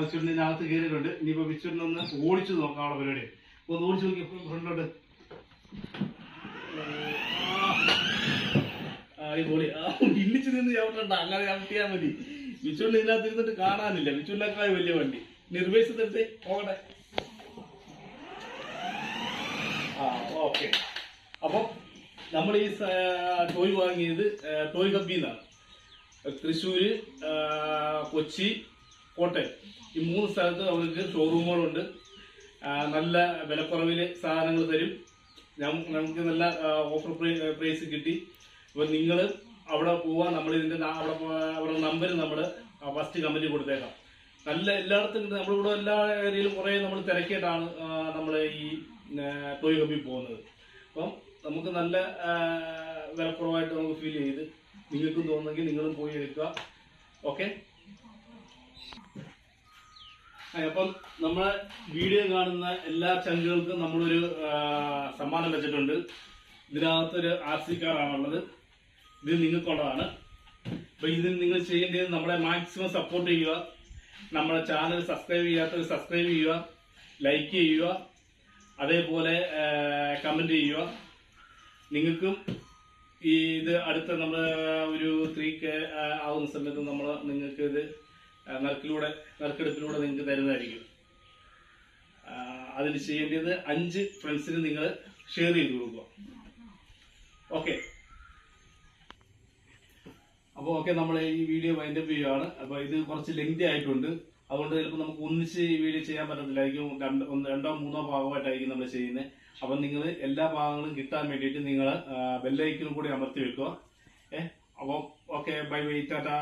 വിച്ചുവിനകത്ത് കയറിയിട്ടുണ്ട്. ഇനിയിപ്പോ വിച്ചുവിനൊന്ന് ഓടിച്ചു നോക്കാം അവിടെ പരിപാടി. ഒന്ന് ഓടിച്ചു നോക്കി ഫ്രണ്ടോട്ട്. അടിപൊളി. ഇല്ലിച്ച് നിന്ന് ചവിട്ടണ്ട, അങ്ങനെ ചവിട്ടിയാൽ മതി. വിച്ചുവിന് ഇതിനകത്ത് ഇരുന്നിട്ട് കാണാനില്ല. വിച്ചുവിനേക്കാൾ വലിയ വണ്ടി. നിർവേശത്ത് എടുത്തേ പോകട്ടെ. ഓക്കെ. അപ്പൊ നമ്മൾ ഈ ടോയ് വാങ്ങിയത് ടോയ് ഹബ്ബിന്നാണ്. തൃശ്ശൂര്, കൊച്ചി, കോട്ടയം ഈ 3 സ്ഥലത്ത് അവർക്ക് ഷോറൂമുകളുണ്ട്. നല്ല വിലക്കുറവില് സാധനങ്ങൾ തരും. നമുക്ക് നല്ല ഓഫർ പ്രൈസ് കിട്ടി. അപ്പൊ നിങ്ങൾ അവിടെ പോവാ. നമ്മളിതിന്റെ അവരുടെ നമ്പർ നമ്മൾ ഫസ്റ്റ് കമന്റ് കൊടുത്തേക്കാം. നല്ല എല്ലായിടത്തും നമ്മളിവിടെ എല്ലാ ഏരിയയിലും കുറെ നമ്മൾ തിരക്കിയിട്ടാണ് നമ്മൾ ഈ ടോയ് ഹബ്ബിൽ പോകുന്നത്. അപ്പം നമുക്ക് നല്ല വിലക്കുറവായിട്ട് നമുക്ക് ഫീൽ ചെയ്ത് നിങ്ങൾക്കും തോന്നുന്നെങ്കിൽ നിങ്ങളും പോയി എടുക്കുക. ഓക്കെ. അപ്പം നമ്മളെ വീഡിയോ കാണുന്ന എല്ലാ ചങ്കുകൾക്കും നമ്മളൊരു സമ്മാനം വെച്ചിട്ടുണ്ട്. ഇതിനകത്തൊരു RC കാറാണുള്ളത്. ഇത് നിങ്ങൾക്കുള്ളതാണ്. അപ്പൊ ഇതിന് നിങ്ങൾ ചെയ്യേണ്ടത് നമ്മളെ മാക്സിമം സപ്പോർട്ട് ചെയ്യുക. നമ്മുടെ ചാനൽ സബ്സ്ക്രൈബ് ചെയ്യാത്തവർ സബ്സ്ക്രൈബ് ചെയ്യുക, ലൈക്ക് ചെയ്യുക, അതേപോലെ കമന്റ് ചെയ്യുക. നിങ്ങൾക്കും ഇത് അടുത്ത നമ്മൾ ഒരു 3K ആവുന്ന സമയത്ത് നിങ്ങൾക്ക് ഇത് നറുക്കെടുപ്പിലൂടെ നിങ്ങൾക്ക് തരുന്നതായിരിക്കും. അതിന് ചെയ്യേണ്ടത് 5 ഫ്രണ്ട്സിന് നിങ്ങൾ ഷെയർ ചെയ്ത് കൊടുക്കുക. ഓക്കെ. അപ്പോൾ ഓക്കെ, നമ്മൾ ഈ വീഡിയോ വൈൻഡപ്പ് ചെയ്യുകയാണ്. അപ്പോൾ ഇത് കുറച്ച് ലെങ്തി ആയിട്ടുണ്ട്. അതുകൊണ്ട് ചിലപ്പോൾ നമുക്ക് ഒന്നിച്ച് ഈ വീഡിയോ ചെയ്യാൻ പറ്റത്തില്ലായിരിക്കും. 2 or 3 ഭാഗമായിട്ടായിരിക്കും നമ്മൾ ചെയ്യുന്നത്. അപ്പം നിങ്ങൾ എല്ലാ ഭാഗങ്ങളും കിട്ടാൻ വേണ്ടിയിട്ട് നിങ്ങൾ ബെല്ലൈക്കനും കൂടി അമർത്തി വെക്കുക. അപ്പോൾ ഓക്കെ, ബൈ ബൈ, ടാറ്റാ.